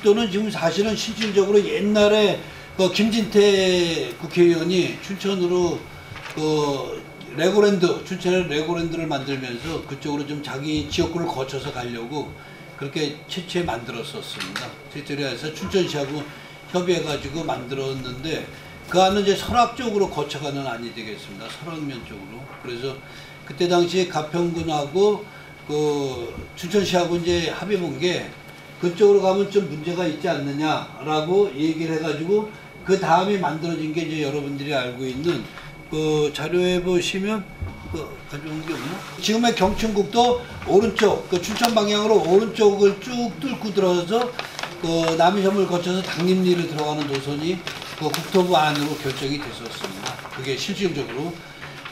경춘국도는 지금 사실은 실질적으로 옛날에 그 김진태 국회의원이 춘천으로 그 레고랜드, 춘천에 레고랜드를 만들면서 그쪽으로 좀 자기 지역구를 거쳐서 가려고 그렇게 최초에 만들었었습니다. 최초에 해서 춘천시하고 협의해가지고 만들었는데 그 안은 이제 설악 쪽으로 거쳐가는 안이 되겠습니다. 설악면 쪽으로. 그래서 그때 당시에 가평군하고 그 춘천시하고 이제 합의 본 게 그쪽으로 가면 좀 문제가 있지 않느냐라고 얘기를 해가지고 그 다음에 만들어진 게 이제 여러분들이 알고 있는 그 자료에 보시면 그 가져온 게 없나? 지금의 경춘국도 오른쪽 그 춘천 방향으로 오른쪽을 쭉 뚫고 들어서 그 남이섬을 거쳐서 당림리를 들어가는 노선이 그 국토부 안으로 결정이 됐었습니다. 그게 실질적으로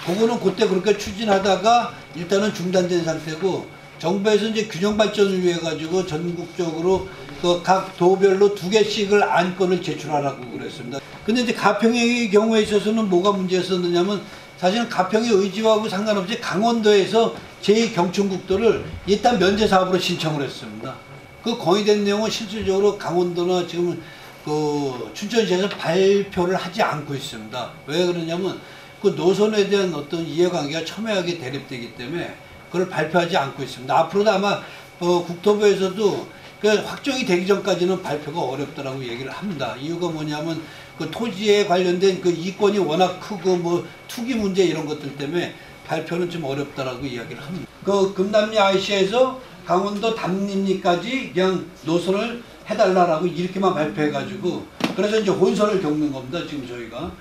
그거는 그때 그렇게 추진하다가 일단은 중단된 상태고 정부에서 이제 균형 발전을 위해 가지고 전국적으로 그 각 도별로 2개씩을 안건을 제출하라고 그랬습니다. 근데 이제 가평의 경우에 있어서는 뭐가 문제였었느냐면 사실은 가평의 의지하고 상관없이 강원도에서 제2경춘국도를 일단 면제 사업으로 신청을 했습니다. 그 건의된 내용은 실질적으로 강원도나 지금 그 춘천시에서 발표를 하지 않고 있습니다. 왜 그러냐면 그 노선에 대한 어떤 이해관계가 첨예하게 대립되기 때문에 그걸 발표하지 않고 있습니다. 앞으로도 아마 국토부에서도 그 확정이 되기 전까지는 발표가 어렵다라고 얘기를 합니다. 이유가 뭐냐면 그 토지에 관련된 그 이권이 워낙 크고 뭐 투기 문제 이런 것들 때문에 발표는 좀 어렵다라고 이야기를 합니다. 그 금남리 IC에서 강원도 담림리까지 그냥 노선을 해달라라고 이렇게만 발표해가지고 그래서 이제 혼선을 겪는 겁니다. 지금 저희가.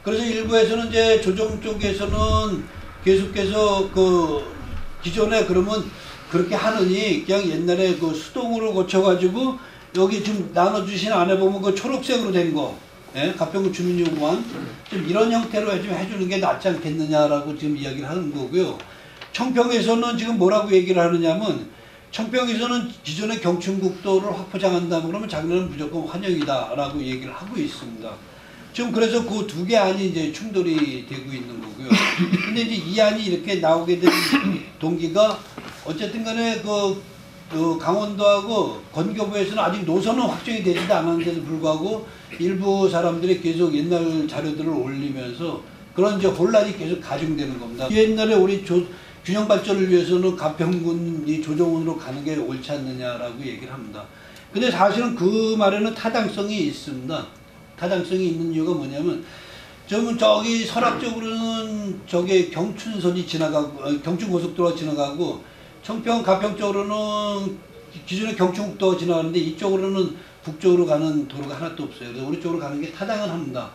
그래서 일부에서는 이제 조정 쪽에서는 계속해서 그 기존에 그러면 그렇게 하느니 그냥 옛날에 그 수동으로 고쳐가지고 여기 지금 나눠주신 안에 보면 그 초록색으로 된 거, 예? 가평구 주민요구안 좀 이런 형태로 좀 해주는 게 낫지 않겠느냐라고 지금 이야기를 하는 거고요. 청평에서는 지금 뭐라고 얘기를 하느냐면 청평에서는 기존의 경춘국도를 확보장한다 그러면 자기는 무조건 환영이다라고 얘기를 하고 있습니다. 지금 그래서 그 2개 안이 이제 충돌이 되고 있는 거고요. 근데 이제 이 안이 이렇게 나오게 된 동기가 어쨌든 간에 그 강원도하고 건교부에서는 아직 노선은 확정이 되지도 않았는데도 불구하고 일부 사람들이 계속 옛날 자료들을 올리면서 그런 이제 혼란이 계속 가중되는 겁니다. 옛날에 우리 균형 발전을 위해서는 가평군이 조정원으로 가는 게 옳지 않느냐라고 얘기를 합니다. 근데 사실은 그 말에는 타당성이 있습니다. 타당성이 있는 이유가 뭐냐면 저기 설악 쪽으로는 저게 경춘선이 지나가고 경춘고속도로가 지나가고 청평 가평 쪽으로는 기존의 경춘국도가 지나가는데 이쪽으로는 북쪽으로 가는 도로가 하나도 없어요. 그래서 우리 쪽으로 가는 게 타당은 합니다.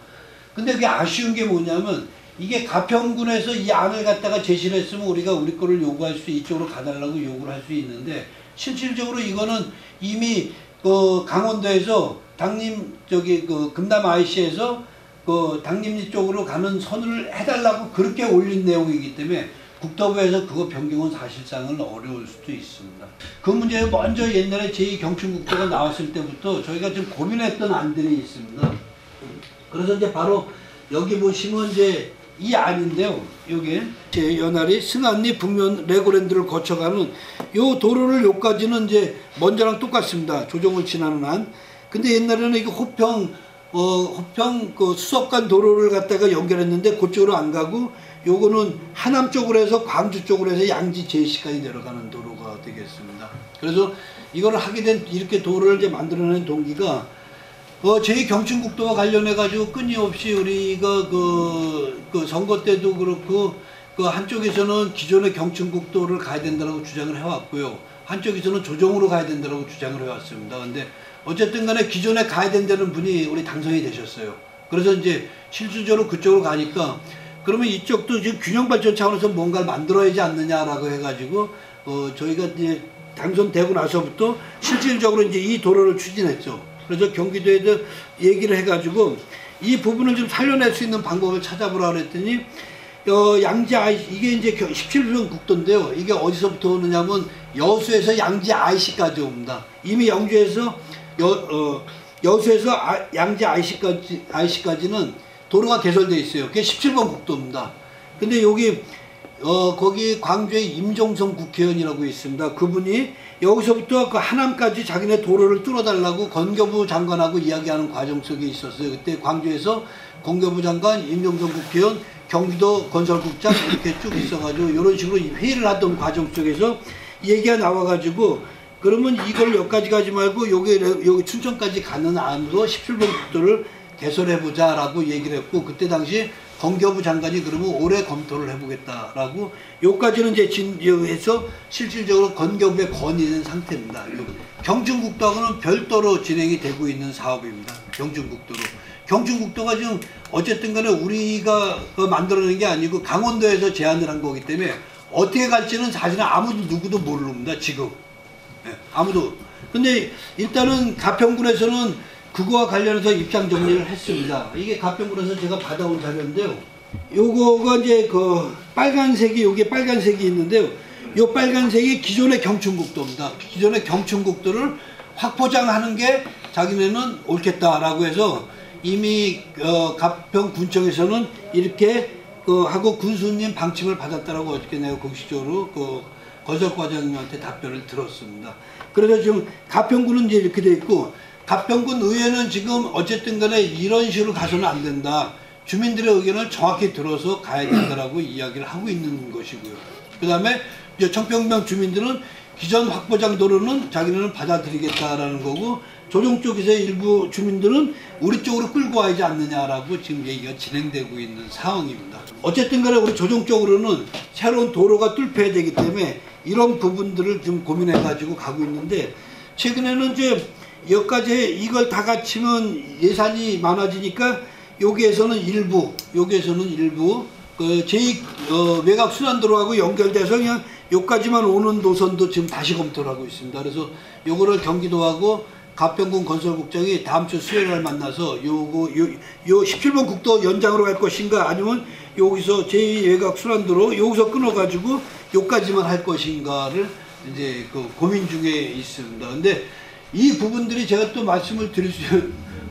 근데 그게 아쉬운 게 뭐냐면 이게 가평군에서 이 안을 갖다가 제시를 했으면 우리가 우리 거를 요구할 수 이쪽으로 가달라고 요구를 할 수 있는데 실질적으로 이거는 이미 그 강원도에서 당림 저기 그 금남 IC에서 그 당림리 쪽으로 가는 선을 해달라고 그렇게 올린 내용이기 때문에 국토부에서 그거 변경은 사실상은 어려울 수도 있습니다. 그 문제에 먼저 옛날에 제2경춘국도가 나왔을 때부터 저희가 좀 고민했던 안들이 있습니다. 그래서 이제 바로 여기 보시면 이제 이 안인데요. 요게 제 연안리 승안리 북면 레고랜드를 거쳐가는 요 도로를 요까지는 이제 먼저랑 똑같습니다. 조정을 지나는 안. 근데 옛날에는 이게 호평 그 수석간 도로를 갖다가 연결했는데 그쪽으로 안 가고 요거는 하남 쪽으로 해서 광주 쪽으로 해서 양지 제시까지 내려가는 도로가 되겠습니다. 그래서 이걸 하게 된 이렇게 도로를 이제 만들어낸 동기가 제2경춘국도와 관련해 가지고 끊임없이 우리가 그 선거 때도 그렇고 그 한쪽에서는 기존의 경춘국도를 가야 된다고 주장을 해왔고요. 한쪽에서는 조정으로 가야 된다고 주장을 해왔습니다. 근데 어쨌든 간에 기존에 가야 된다는 분이 우리 당선이 되셨어요. 그래서 이제 실질적으로 그쪽으로 가니까 그러면 이쪽도 지금 균형 발전 차원에서 뭔가를 만들어야지 않느냐라고 해가지고 저희가 이제 당선되고 나서부터 실질적으로 이제 이 도로를 추진했죠. 그래서 경기도에도 얘기를 해가지고 이 부분을 좀 살려낼 수 있는 방법을 찾아보라 그랬더니 양지 이게 이제 17번 국도인데요. 이게 어디서부터 오느냐면 여수에서 양지 IC까지 옵니다. 이미 영주에서 여수에서 양지 IC까지는 도로가 개설되어 있어요. 그게 17번 국도입니다. 근데 여기 거기 광주에 임종성 국회의원이라고 있습니다. 그분이 여기서부터 그 하남까지 자기네 도로를 뚫어달라고 건교부 장관하고 이야기하는 과정 속에 있었어요. 그때 광주에서 건교부 장관, 임종성 국회의원, 경기도 건설국장 이렇게 쭉 있어가지고 이런 식으로 회의를 하던 과정 속에서 얘기가 나와가지고 그러면 이걸 여기까지 가지 말고 여기 춘천까지 가는 안으로 17번 국도를 개설해보자라고 얘기를 했고, 그때 당시 건교부 장관이 그러면 올해 검토를 해보겠다라고, 요까지는 이제 해서 실질적으로 건교부에 건의된 상태입니다. 경춘국도하고는 별도로 진행이 되고 있는 사업입니다. 경춘국도로. 경춘국도가 지금 어쨌든 간에 우리가 만들어낸 게 아니고 강원도에서 제안을 한 거기 때문에 어떻게 갈지는 사실은 아무도 누구도 모릅니다. 지금. 네, 아무도. 근데 일단은 가평군에서는 그거와 관련해서 입장 정리를 했습니다. 이게 가평군에서 제가 받아온 자료인데요. 요거가 이제 그 빨간색이, 요게 빨간색이 있는데요. 요 빨간색이 기존의 경춘국도입니다. 기존의 경춘국도를 확포장하는 게 자기네는 옳겠다라고 해서 이미 가평군청에서는 이렇게 하고 군수님 방침을 받았다라고 어저께 내가 공식적으로 건설과장님한테 답변을 들었습니다. 그래서 지금 가평군은 이제 이렇게 돼 있고, 가평군 의회는 지금 어쨌든 간에 이런 식으로 가서는 안 된다. 주민들의 의견을 정확히 들어서 가야 된다라고 이야기를 하고 있는 것이고요. 그 다음에 청평면 주민들은 기존 확보장 도로는 자기네는 받아들이겠다라는 거고, 조정 쪽에서의 일부 주민들은 우리 쪽으로 끌고 와야지 않느냐라고 지금 얘기가 진행되고 있는 상황입니다. 어쨌든 간에 우리 조정 쪽으로는 새로운 도로가 뚫혀야 되기 때문에 이런 부분들을 좀 고민해 가지고 가고 있는데, 최근에는 이제 여기까지 이걸 다 갖추면 예산이 많아지니까 여기에서는 일부 그 제2 외곽 순환도로하고 연결돼서 그냥 여기까지만 오는 노선도 지금 다시 검토를 하고 있습니다. 그래서 요거를 경기도하고 가평군 건설국장이 다음 주 수요일 날 만나서 요 17번 국도 연장으로 갈 것인가, 아니면 여기서 제2 외곽 순환도로 여기서 끊어가지고 여기까지만 할 것인가를 이제 고민 중에 있습니다. 근데 이 부분들이 제가 또 말씀을 드릴 수,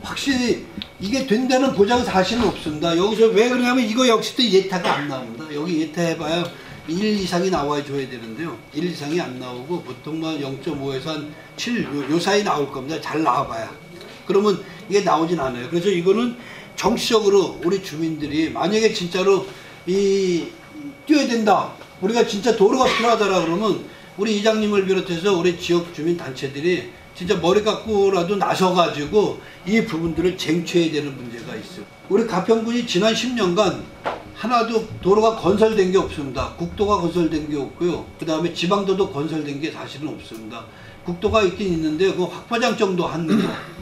확실히 이게 된다는 보장 사실은 없습니다. 여기서 왜 그러냐면 이거 역시 또 예타가 안 나옵니다. 여기 예타해봐야 1 이상이 나와줘야 되는데요. 1 이상이 안 나오고 보통 0.5에서 한 7, 요 사이 나올 겁니다. 잘 나와봐야. 그러면 이게 나오진 않아요. 그래서 이거는 정치적으로 우리 주민들이 만약에 진짜로 뛰어야 된다, 우리가 진짜 도로가 필요하다라 그러면 우리 이장님을 비롯해서 우리 지역 주민 단체들이 진짜 머리 갖고라도 나서가지고 이 부분들을 쟁취해야 되는 문제가 있어요. 우리 가평군이 지난 10년간 하나도 도로가 건설된 게 없습니다. 국도가 건설된 게 없고요. 그 다음에 지방도도 건설된 게 사실은 없습니다. 국도가 있긴 있는데 그 확포장 정도 한 거,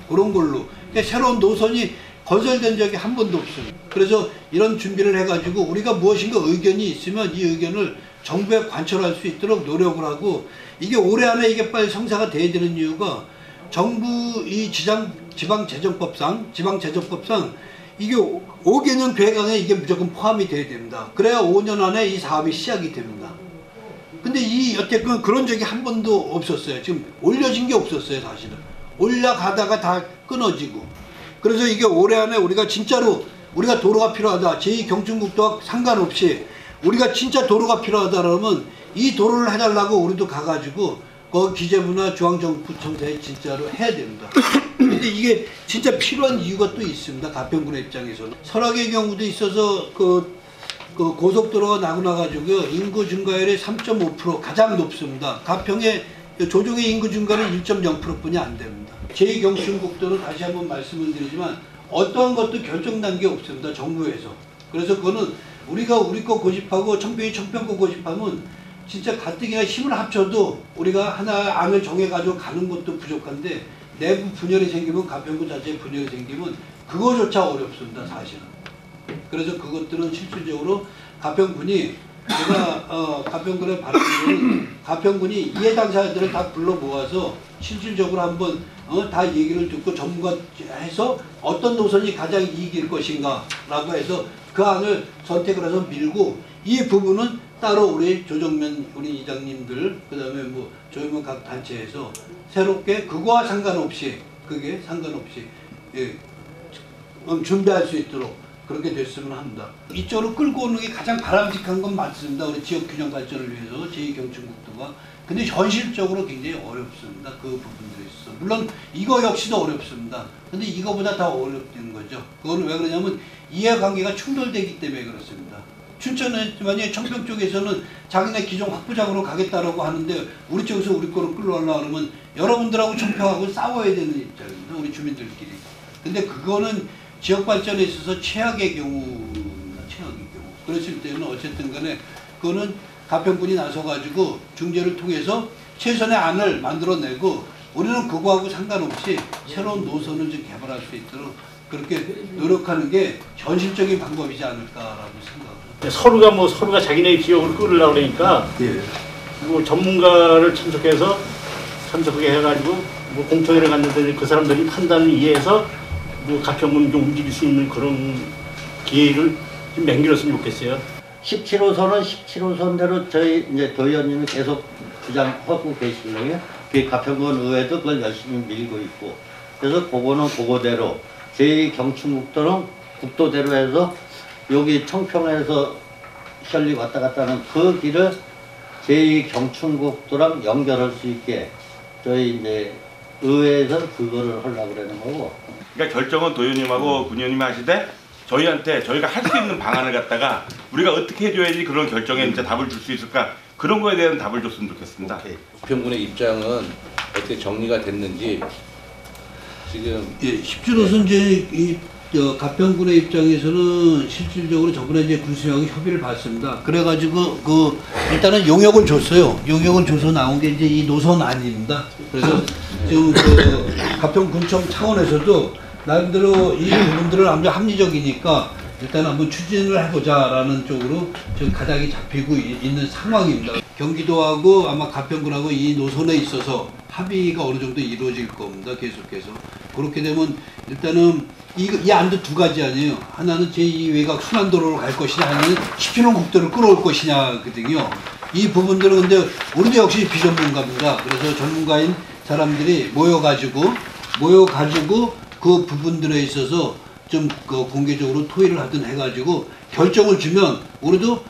그런 걸로. 그러니까 새로운 노선이 건설된 적이 한 번도 없습니다. 그래서 이런 준비를 해가지고 우리가 무엇인가 의견이 있으면 이 의견을 정부에 관철할 수 있도록 노력을 하고, 이게 올해 안에 이게 빨리 성사가 돼야 되는 이유가 정부 이 지방재정법상 이게 5개년 계획안에 이게 무조건 포함이 돼야 됩니다. 그래야 5년 안에 이 사업이 시작이 됩니다. 근데 여태껏 그런 적이 한 번도 없었어요. 지금 올려진 게 없었어요, 사실은. 올라가다가 다 끊어지고. 그래서 이게 올해 안에 우리가 진짜로 우리가 도로가 필요하다, 제2경춘국도와 상관없이 우리가 진짜 도로가 필요하다 그러면 이 도로를 해달라고 우리도 가가지고 거기 기재부나 중앙정부청사에 진짜로 해야 됩니다. 근데 이게 진짜 필요한 이유가 또 있습니다. 가평군의 입장에서는. 설악의 경우도 있어서 그 고속도로가 나고 나가지고요, 인구 증가율이 3.5% 가장 높습니다. 가평의 조정의 인구 증가는 1.0%뿐이 안 됩니다. 제2경춘국도는 다시 한번 말씀을 드리지만 어떠한 것도 결정 단계 없습니다. 정부에서. 그래서 그거는 우리가 우리 거 고집하고 청평이 청평 거 고집하면 진짜 가뜩이나 힘을 합쳐도 우리가 하나 안을 정해가지고 가는 것도 부족한데, 내부 분열이 생기면, 가평군 자체에 분열이 생기면 그거조차 어렵습니다, 사실은. 그래서 그것들은 실질적으로 가평군이, 제가 가평군에 바라는 가평군이 이해 당사자들을 다 불러 모아서 실질적으로 한번 다 얘기를 듣고 전문가해서 어떤 노선이 가장 이익일 것인가 라고 해서 그 안을 선택을 해서 밀고, 이 부분은 따로 우리 조정면 우리 이장님들, 그 다음에 조정면 각 단체에서 새롭게 그거와 상관없이 준비할 수 있도록 그렇게 됐으면 합니다. 이쪽으로 끌고 오는 게 가장 바람직한 건 맞습니다. 우리 지역 균형 발전을 위해서 제2경춘국도가. 근데 현실적으로 굉장히 어렵습니다. 그 부분들에 있어서. 물론 이거 역시도 어렵습니다. 근데 이거보다 더 어렵다는 거죠. 그거는 왜 그러냐면 이해관계가 충돌되기 때문에 그렇습니다. 춘천에 만약에 청평 쪽에서는 자기네 기존 확보장으로 가겠다라고 하는데 우리 쪽에서 우리 거로 끌어오려고 그러면 여러분들하고 청평하고 싸워야 되는 입장입니다. 우리 주민들끼리. 근데 그거는 지역 발전에 있어서 최악의 경우입니다. 최악의 경우. 그랬을 때는 어쨌든 간에 그거는 가평군이 나서가지고 중재를 통해서 최선의 안을 만들어내고 우리는 그거하고 상관없이 새로운 노선을 좀 개발할 수 있도록 그렇게 노력하는 게 현실적인 방법이지 않을까라고 생각합니다. 서로가 자기네 지역으로 끌으려고 그러니까 예. 뭐 전문가를 참석하게 해가지고 뭐 공청회를 갔는데 그 사람들이 판단을 이해해서 뭐 가평군 좀 움직일 수 있는 그런 기회를 좀 맹길었으면 좋겠어요. 17호선은 17호선대로 저희 이제 도의원님이 계속 주장하고 계시고요. 그 가평군 의회도 그걸 열심히 밀고 있고. 그래서 그거는 그거대로 제2경춘국도는 국도대로 해서 여기 청평에서 셜리 왔다 갔다 하는 그 길을 제2경춘국도랑 연결할 수 있게 저희 이제 의회에서 그거를 하려고 그러는 거고. 그러니까 결정은 도의원님하고 군의원님이 하시되 저희한테 저희가 할 수 있는 방안을 갖다가 우리가 어떻게 해줘야지 그런 결정에 이제 답을 줄 수 있을까 그런 거에 대한 답을 줬으면 좋겠습니다. 가평군의 입장은 어떻게 정리가 됐는지 지금 17호선 이제 가평군의 입장에서는 실질적으로 저번에 이제 군수하고 협의를 받습니다. 그래가지고 일단은 용역을 줬어요. 용역을 줘서 나온 게 이제 이 노선 아닙니다. 그래서 지금 가평군청 차원에서도 나름대로 이 부분들을 아무래도 합리적이니까 일단 한번 추진을 해보자라는 쪽으로 지금 가닥이 잡히고 있는 상황입니다. 경기도하고 아마 가평군하고 이 노선에 있어서 합의가 어느 정도 이루어질 겁니다. 계속해서. 그렇게 되면 일단은 이 안도 두 가지 아니에요. 하나는 제2외곽 순환도로로 갈 것이냐, 하나는 10km 국도를 끌어올 것이냐거든요. 이 부분들은 근데 우리도 역시 비전문가입니다. 그래서 전문가인 사람들이 모여가지고 그 부분들에 있어서 좀 공개적으로 토의를 하든 해가지고 결정을 주면 우리도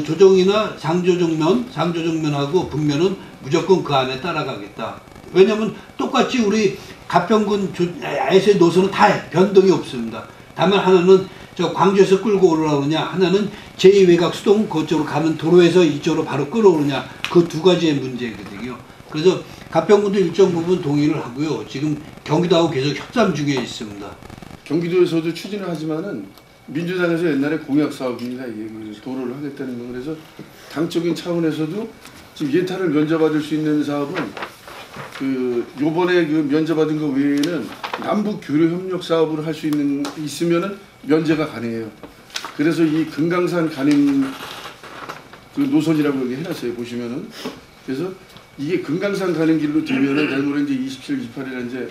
조정이나 상조정면하고 분면은 무조건 그 안에 따라가겠다. 왜냐하면 똑같이 우리 가평군 아예의 노선은 다 변동이 없습니다. 다만 하나는 저 광주에서 끌고 오르라고 그러냐, 하나는 제2외곽 수동 그쪽으로 가는 도로에서 이쪽으로 바로 끌어오르냐, 그 두 가지의 문제거든요. 그래서 가평군도 일정 부분 동의를 하고요. 지금 경기도하고 계속 협상 중에 있습니다. 경기도에서도 추진을 하지만은 민주당에서 옛날에 공약 사업입니다. 이게 도로를 하겠다는 거. 그래서 당적인 차원에서도 지금 예타를 면제받을 수 있는 사업은 요번에 그 면제받은 거 외에는 남북 교류 협력 사업을 할 수 있으면은 면제가 가능해요. 그래서 이 금강산 가림 그 노선이라고 여기 해놨어요. 보시면은. 그래서 이게 금강산 가는 길로 되면은 내년에 이제 27, 28일에 이제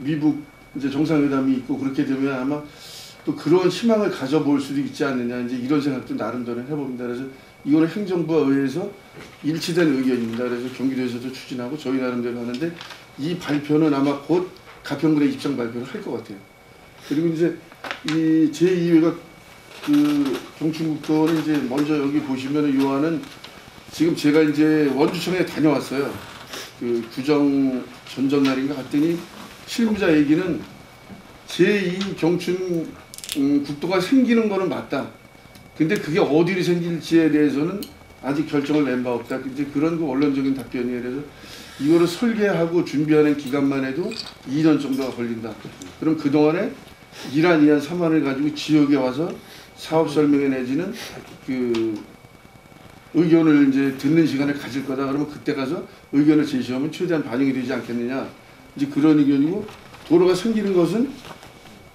미북 이제 정상회담이 있고 그렇게 되면 아마 또 그런 희망을 가져볼 수도 있지 않느냐 이제 이런 생각도 나름대로 해봅니다. 그래서 이거는 행정부와 의회에서 일치된 의견입니다. 그래서 경기도에서도 추진하고 저희 나름대로 하는데 이 발표는 아마 곧 가평군의 입장 발표를 할 것 같아요. 그리고 이제 이 제2외곽 경춘국도는 이제 먼저 여기 보시면은 요한은 지금 제가 이제 원주청에 다녀왔어요. 구정 전전날인가 갔더니 실무자 얘기는 제2경춘 국도가 생기는 거는 맞다. 근데 그게 어디로 생길지에 대해서는 아직 결정을 낸 바 없다. 이제 그런 그 원론적인 답변이에요. 그래서 이거를 설계하고 준비하는 기간만 해도 2년 정도가 걸린다. 그럼 그동안에 1안, 2안, 3안을 가지고 지역에 와서 사업 설명회 내지는 의견을 이제 듣는 시간을 가질 거다. 그러면 그때 가서 의견을 제시하면 최대한 반영이 되지 않겠느냐. 이제 그런 의견이고, 도로가 생기는 것은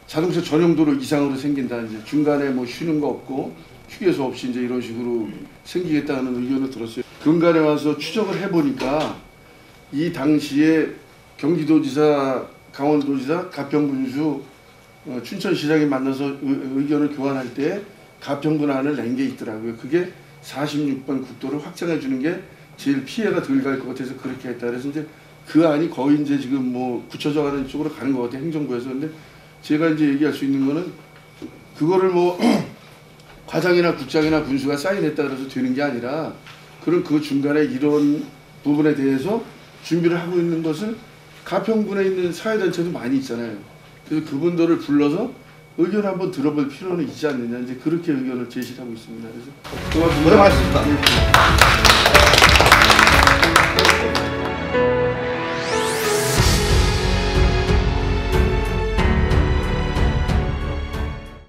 자동차 전용 도로 이상으로 생긴다. 이제 중간에 뭐 쉬는 거 없고 휴게소 없이 이제 이런 식으로 생기겠다는 의견을 들었어요. 근간에 와서 추적을 해보니까 이 당시에 경기도지사, 강원도지사, 가평군수, 춘천시장이 만나서 의견을 교환할 때 가평군안을 낸 게 있더라고요. 그게 46번 국도를 확장해 주는 게 제일 피해가 덜 갈 것 같아서 그렇게 했다. 그래서 이제 그 안이 거의 이제 지금 뭐 굳혀져 가는 쪽으로 가는 것 같아요. 행정부에서. 근데 제가 이제 얘기할 수 있는 거는 그거를 뭐 과장이나 국장이나 군수가 사인했다 그래서 되는 게 아니라 그런 그 중간에 이런 부분에 대해서 준비를 하고 있는 것을 가평군에 있는 사회단체도 많이 있잖아요. 그래서 그분들을 불러서 의견을 한번 들어볼 필요는 있지 않느냐 이제 그렇게 의견을 제시하고 있습니다. 그래서 고생하셨습니다.